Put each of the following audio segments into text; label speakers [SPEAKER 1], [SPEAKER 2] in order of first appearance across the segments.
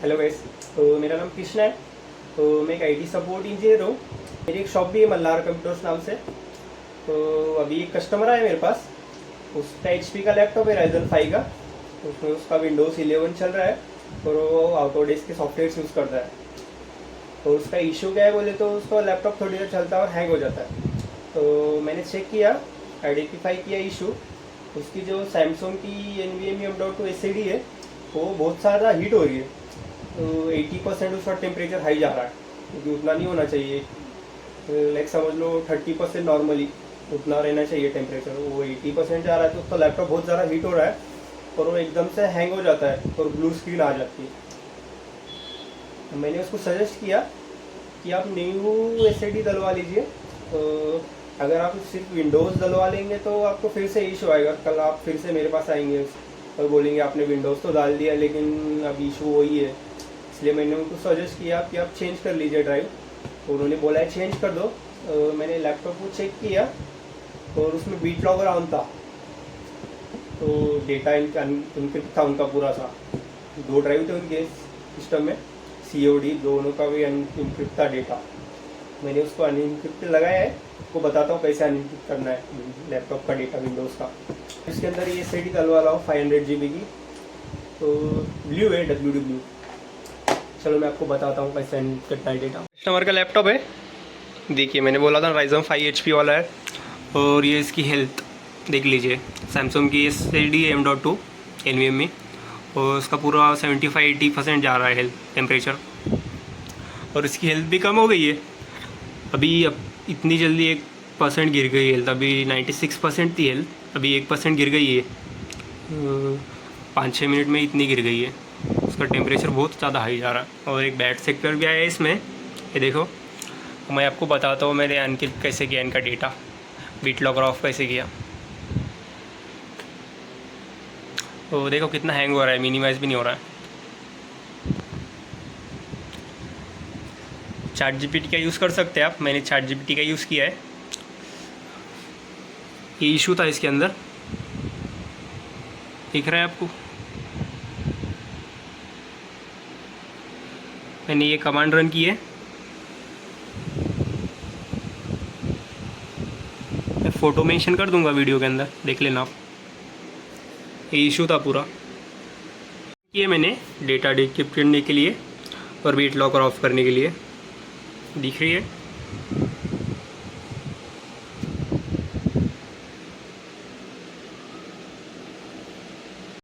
[SPEAKER 1] Hello guys. तो मेरा नाम कृष्णा है। तो मैं एक आईटी सपोर्ट इंजीनियर हूँ। मेरी एक शॉप भी है मल्हार कंप्यूटर्स नाम से। तो अभी एक कस्टमर आया मेरे पास, उसका HP का लैपटॉप है Ryzen 5 का। उसमें उसका विंडोज़ 11 चल रहा है और वो ऑटोडेस्क के सॉफ्टवेयर यूज़ करता है। तो उसका इशू क्या है बोले तो उसका लैपटॉप थोड़ी देर चलता है और हैंग हो जाता है। तो मैंने चेक किया, आइडेंटिफाई किया इशू। उसकी जो सैमसंग की NVMe M.2 SSD है वो बहुत ज़्यादा हीट हो रही है। तो 80% उसका टेम्परेचर हाई जा रहा है, क्योंकि उतना नहीं होना चाहिए। लाइक समझ लो 30% नॉर्मली उतना रहना चाहिए टेम्परेचर, वो 80% जा रहा है। तो उसका लैपटॉप बहुत ज़्यादा हीट हो रहा है और वो एकदम से हैंग हो जाता है और ब्लू स्क्रीन आ जाती है। तो मैंने उसको सजेस्ट किया कि आप न्यू SSD डलवा लीजिए। तो अगर आप सिर्फ विंडोज़ डलवा लेंगे तो आपको फिर से इशू आएगा। कल आप फिर से मेरे पास आएंगे और बोलेंगे आपने विंडोज़ तो डाल दिया लेकिन अब इशू वही है। इसलिए मैंने उनको सजेस्ट किया कि आप चेंज कर लीजिए ड्राइव। तो उन्होंने बोला है चेंज कर दो। मैंने लैपटॉप को चेक किया और उसमें बीट लॉगर ऑन था। तो डेटा इनका इनक्रिप्ट था उनका पूरा सा। 2 ड्राइव थे उनके सिस्टम में, COD दोनों का भी इनक्रिप्ट था डेटा। मैंने उसको अनइनक्रिप्ट लगाया है। आपको बताता हूँ कैसे अनइनक्रिप्ट करना है लैपटॉप का डेटा विंडोज़ का। इसके अंदर ये SSD डलवा रहा हूँ 500 GB की। तो ब्लू है WD ब्लू। चलो मैं आपको बताता हूँ कैसे करना है डेटा। कस्टमर का लैपटॉप है, देखिए मैंने बोला था Ryzen 5 HP वाला है। और ये इसकी हेल्थ देख लीजिए, सैमसंग की SSD है M.2 NVMe और उसका पूरा 75-80% जा रहा है हेल्थ टेम्परेचर। और इसकी हेल्थ भी कम हो गई है अभी। अब इतनी जल्दी 1% गिर गई हेल्थ। अभी 96% थी हेल्थ, अभी 1% गिर गई है। 5-6 मिनट में इतनी गिर गई है। उसका टेम्परेचर बहुत ज़्यादा हाई जा रहा है। और एक बैड सेक्टर भी आया है इसमें, ये देखो। मैं आपको बताता हूँ मैंने अनक्रिप्ट कैसे किया इनका डेटा, बीट लॉगर ऑफ कैसे किया। तो देखो कितना हैंग हो रहा है, मिनिमाइज़ भी नहीं हो रहा है। ChatGPT का यूज़ कर सकते हैं आप, मैंने ChatGPT का यूज़ किया है। ये इशू था इसके अंदर, दिख रहा है आपको। मैंने ये कमांड रन की है, मैं फ़ोटो मेंशन कर दूंगा वीडियो के अंदर, देख लेना आप। ये इशू था पूरा। ये मैंने डेटा डिक्रिप्ट करने के लिए और बीट लॉकर ऑफ करने के लिए, दिख रही है।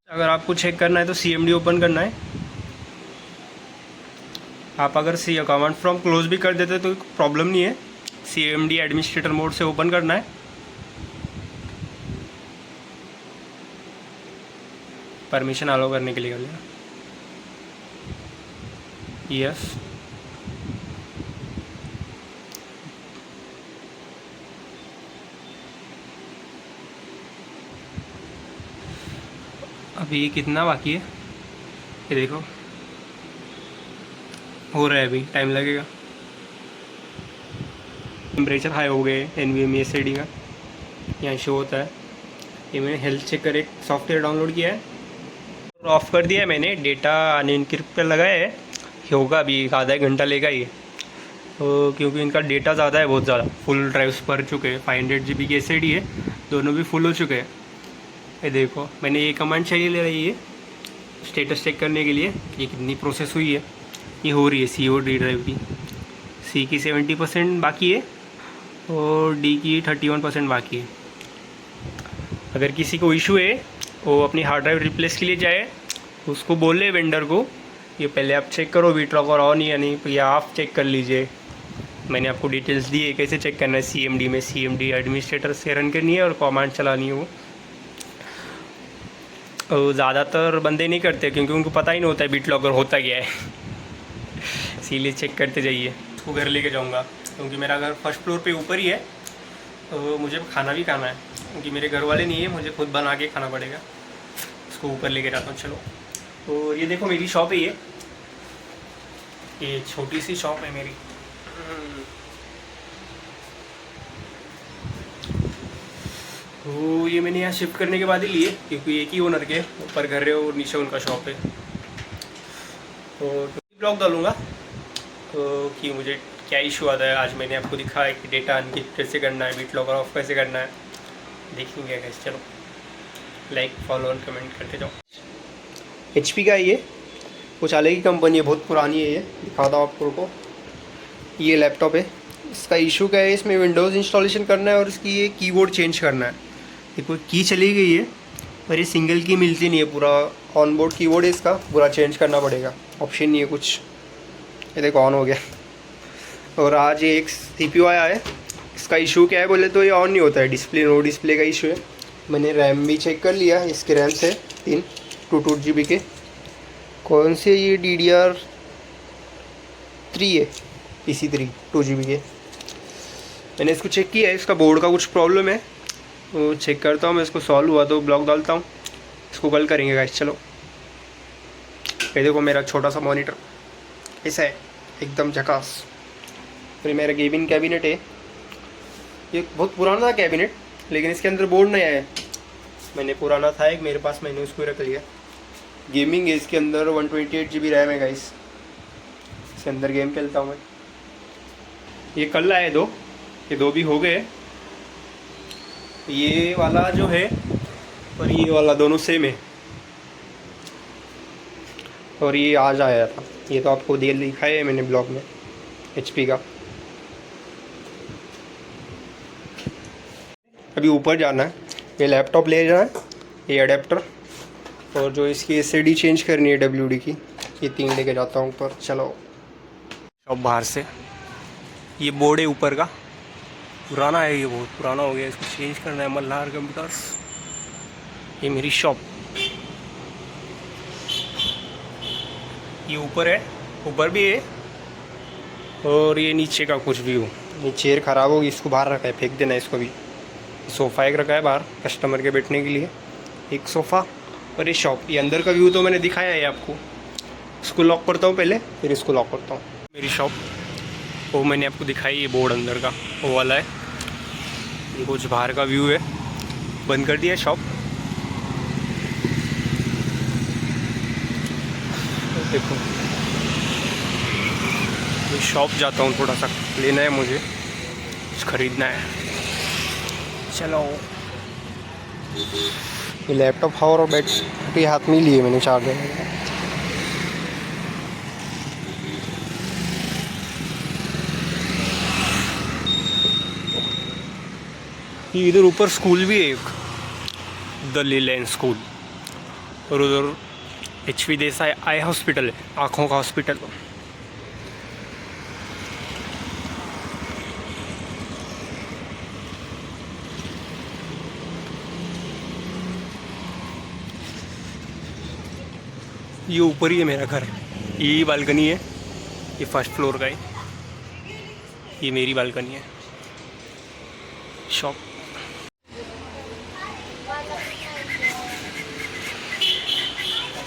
[SPEAKER 1] अगर आपको चेक करना है तो CMD ओपन करना है। आप अगर सी कमांड फ्रॉम क्लोज भी कर देते तो प्रॉब्लम नहीं है। CMD एडमिनिस्ट्रेटर मोड से ओपन करना है। परमिशन अलाउ करने के लिए कर लेना, यस। अभी ये कितना बाकी है ये देखो, हो रहा है, अभी टाइम लगेगा। टेम्परेचर हाई हो गए NVMe SSD का, यहाँ शो होता है। ये मैंने हेल्थ चेक कर एक सॉफ्टवेयर डाउनलोड किया है और ऑफ़ कर दिया है मैंने। डेटा अनइनक्रिप्ट पर लगाया है, होगा अभी आधा 1 घंटा लेगा ये। तो क्योंकि इनका डेटा ज़्यादा है, बहुत ज़्यादा, फुल ड्राइव्स भर चुके हैं। 500 GB की SSD है, दोनों भी फुल हो चुके हैं। ये देखो मैंने ये कमांड चाहिए ले रही है स्टेटस चेक करने के लिए ये कितनी प्रोसेस हुई है। ये हो रही है COD ड्राइव की, C की 70% बाकी है और D की 31% बाकी है। अगर किसी को इशू है वो अपनी हार्ड ड्राइव रिप्लेस के लिए जाए, उसको बोले वेंडर को ये पहले आप चेक करो बीट लॉकर ऑन या नहीं, या आप चेक कर लीजिए। मैंने आपको डिटेल्स दी है कैसे चेक करना है। CMD में CMD एडमिनिस्ट्रेटर से रन करनी है और कमांड चलानी है। वो ज़्यादातर बंदे नहीं करते क्योंकि उनको पता ही नहीं होता है बीट लॉकर होता क्या है। इसीलिए चेक करते जाइए। उसको घर लेके जाऊंगा क्योंकि मेरा घर फर्स्ट फ्लोर पे ऊपर ही है। तो मुझे खाना भी खाना है क्योंकि मेरे घर वाले नहीं है, मुझे खुद बना के खाना पड़ेगा। उसको ऊपर लेके जाता हूँ। चलो, तो ये देखो मेरी शॉप है, ये छोटी सी शॉप है मेरी। तो ये मैंने यहाँ शिफ्ट करने के बाद ही लिए क्योंकि एक ही ओनर के ऊपर घर है और नीचे उनका शॉप है। तो ब्लॉग डालूँगा तो कि मुझे क्या इशू आता है। आज मैंने आपको दिखाया कि डेटा अनगिफ्ट कैसे करना है, बीट लॉगर ऑफ कैसे करना है, देखेंगे कैसे। चलो लाइक फॉलो और कमेंट करते जाओ। HP का ये कुछ अलग ही कंपनी है, बहुत पुरानी है ये, दिखाता हूँ आपको को। ये लैपटॉप है, इसका इशू क्या है, इसमें विंडोज़ इंस्टॉलेशन करना है और इसकी ये कीबोर्ड चेंज करना है। देखो की चली गई है पर ये सिंगल की मिलती नहीं है, पूरा ऑनबोर्ड कीबोर्ड है इसका, पूरा चेंज करना पड़ेगा, ऑप्शन नहीं है कुछ। ये देखो ऑन हो गया। और आज ये एक CPU आया है, इसका इशू क्या है बोले तो ये ऑन नहीं होता है, नो डिस्प्ले का इशू है। मैंने रैम भी चेक कर लिया, इसके रैम से 2 GB के। कौन से ये DDR3 है, PC3 2 GB के। मैंने इसको चेक किया है, इसका बोर्ड का कुछ प्रॉब्लम है, तो चेक करता हूँ मैं, इसको सॉल्व हुआ तो ब्लॉग डालता हूँ, इसको कल करेंगे गाइस। चलो ये देखो मेरा छोटा सा मॉनिटर ऐसा है, एकदम झकास। फिर मेरा गेमिंग कैबिनेट है, ये बहुत पुराना था कैबिनेट, लेकिन इसके अंदर बोर्ड नहीं आया है। मैंने पुराना था एक मेरे पास, मैंने उसको रख लिया। गेमिंग है इसके अंदर, 128 GB रैम है गाइस, इसके अंदर गेम खेलता हूँ मैं। ये कल आए दो, ये 2 भी हो गए। ये वाला जो है और ये वाला दोनों सेम है, और ये आज आया था, ये तो आपको दिखाया है मैंने ब्लॉग में HP का। अभी ऊपर जाना है, ये लैपटॉप ले जाना है, ये अडेप्टर, और जो इसकी SSD चेंज करनी है WD की, ये 3 लेके जाता हूँ ऊपर। चलो अब बाहर से ये बोर्ड है ऊपर का, पुराना है, ये बहुत पुराना हो गया, इसको चेंज करना है। मल्हार कंप्यूटर्स, ये मेरी शॉप, ये ऊपर है, ऊपर भी है, और ये नीचे का कुछ भी हो। ये चेयर ख़राब होगी, इसको बाहर रखा है, फेंक देना है इसको भी। सोफ़ा एक रखा है बाहर कस्टमर के बैठने के लिए, एक सोफ़ा, और ये शॉप। ये अंदर का व्यू तो मैंने दिखाया है आपको। इसको लॉक करता हूँ पहले, फिर इसको लॉक करता हूँ। मेरी शॉप वो मैंने आपको दिखाई, ये बोर्ड अंदर का वो वाला है। ये कुछ बाहर का व्यू है, बंद कर दिया शॉप। देखो मैं शॉप जाता हूँ, थोड़ा सा लेना है मुझे, कुछ ख़रीदना है। चलो ये लैपटॉप पावर और बैटरी हाथ में लिए मैंने चार्जर। ये इधर ऊपर स्कूल भी है एक, द लीलैंड स्कूल, और उधर HP देसाई आई हॉस्पिटल है, आँखों का हॉस्पिटल। ये ऊपर ही है मेरा घर, ये बालकनी है, ये फर्स्ट फ्लोर का है, ये मेरी बालकनी है। शॉप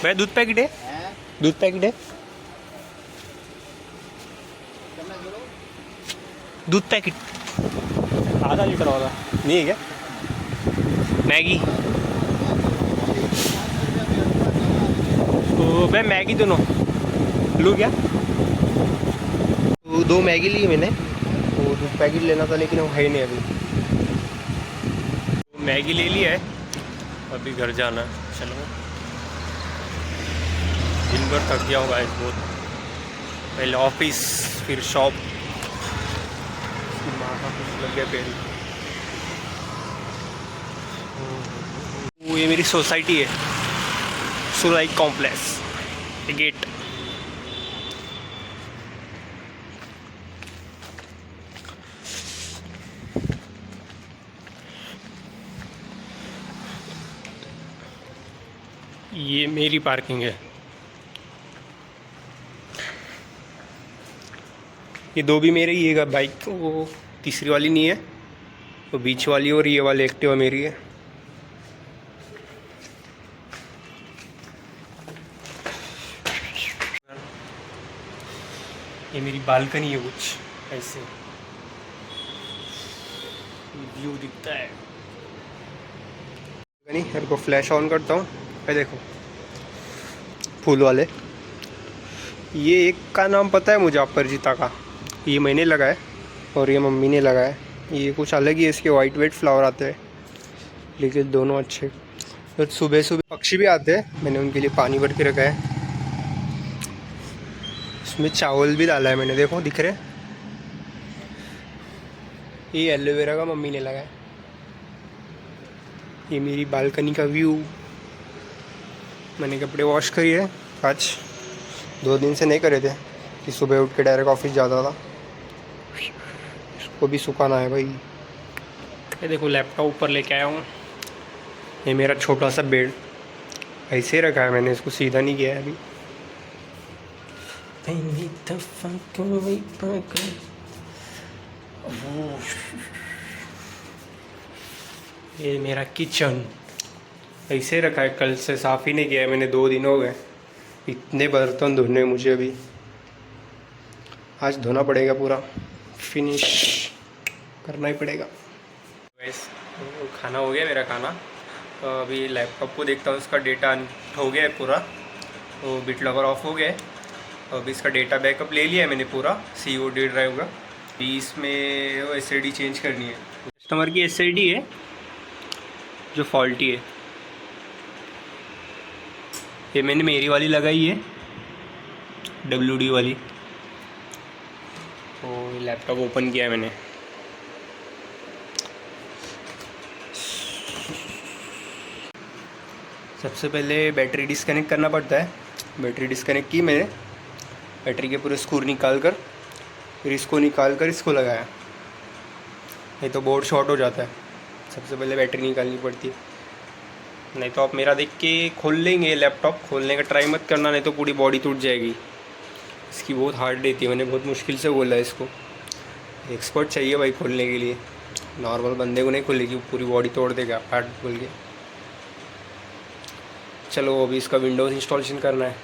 [SPEAKER 1] भाई दूध पैकेट है, दूध पैकेट है, दूध पैकेट आधा लीटर वाला नहीं है क्या? मैगी तो मैं मैगी दोनों लूँ क्या? तो 2 मैगी ली मैंने, तो दूध पैकेट लेना था लेकिन वो है ही नहीं अभी। तो मैगी ले लिया है, अभी घर जाना है। चलो दिन भर थक गया हूँ गाइस बहुत, पहले ऑफिस फिर शॉप, माथा कुछ लग गया पैर। वो ये मेरी सोसाइटी है, सुराई कॉम्प्लेक्स गेट। ये मेरी पार्किंग है, ये 2 भी मेरे ही है बाइक, वो तीसरी वाली नहीं है, वो बीच वाली, और ये वाली एक्टिवा मेरी है। ये मेरी बालकनी है, कुछ ऐसे व्यू दिखता है। मेरे को फ्लैश ऑन करता हूँ, ये देखो फूल वाले, ये एक का नाम पता है मुझे, अपराजिता का, ये मैंने लगाया और ये मम्मी ने लगाया। ये कुछ अलग ही है, इसके वाइट फ्लावर आते हैं, लेकिन दोनों अच्छे। तो सुबह सुबह पक्षी भी आते हैं, मैंने उनके लिए पानी भर के रखा है। इसमें चावल भी डाला है मैंने, देखो दिख रहे। ये एलोवेरा का मम्मी ने लगाया। ये मेरी बालकनी का व्यू। मैंने कपड़े वॉश किए आज, 2 दिन से नहीं करे थे कि सुबह उठ के डायरेक्ट ऑफिस जाता था। इसको भी सुखाना है भाई। ये देखो लैपटॉप ऊपर लेके आया हूँ। ये मेरा छोटा सा बेड ऐसे ही रखा है मैंने, इसको सीधा नहीं किया है अभी। ये मेरा किचन ऐसे रखा है, कल से साफ़ ही नहीं किया है मैंने, 2 दिन हो गए। इतने बर्तन धोने मुझे अभी, आज धोना पड़ेगा, पूरा फिनिश करना ही पड़ेगा। वैसे खाना हो गया मेरा खाना। तो अभी लैपटॉप को देखता हूँ, उसका डेटा हो गया है पूरा, तो बिट लॉकर ऑफ हो गया है। अभी इसका डेटा बैकअप ले लिया है मैंने पूरा, COD ड्राइव का। इसमें SSD चेंज करनी है, कस्टमर की SSD है जो फॉल्टी है। ये मैंने मेरी वाली लगाई है, WD वाली। तो लैपटॉप ओपन किया है मैंने। सबसे पहले बैटरी डिस्कनेक्ट करना पड़ता है। बैटरी डिस्कनेक्ट की मैंने, बैटरी के पूरे स्क्रू निकाल कर, फिर इसको निकाल कर इसको लगाया। नहीं तो बोर्ड शॉर्ट हो जाता है। सबसे पहले बैटरी निकालनी पड़ती है, नहीं तो आप मेरा देख के खोल लेंगे लैपटॉप। खोलने का ट्राई मत करना, नहीं तो पूरी बॉडी टूट जाएगी। इसकी बहुत हार्ड रहती है, मैंने बहुत मुश्किल से बोला है इसको। एक्सपर्ट चाहिए भाई खोलने के लिए, नॉर्मल बंदे को नहीं खोलेगी, पूरी बॉडी तोड़ देगा पार्ट खोल के। चलो अभी इसका विंडोज़ इंस्टॉलेशन करना है।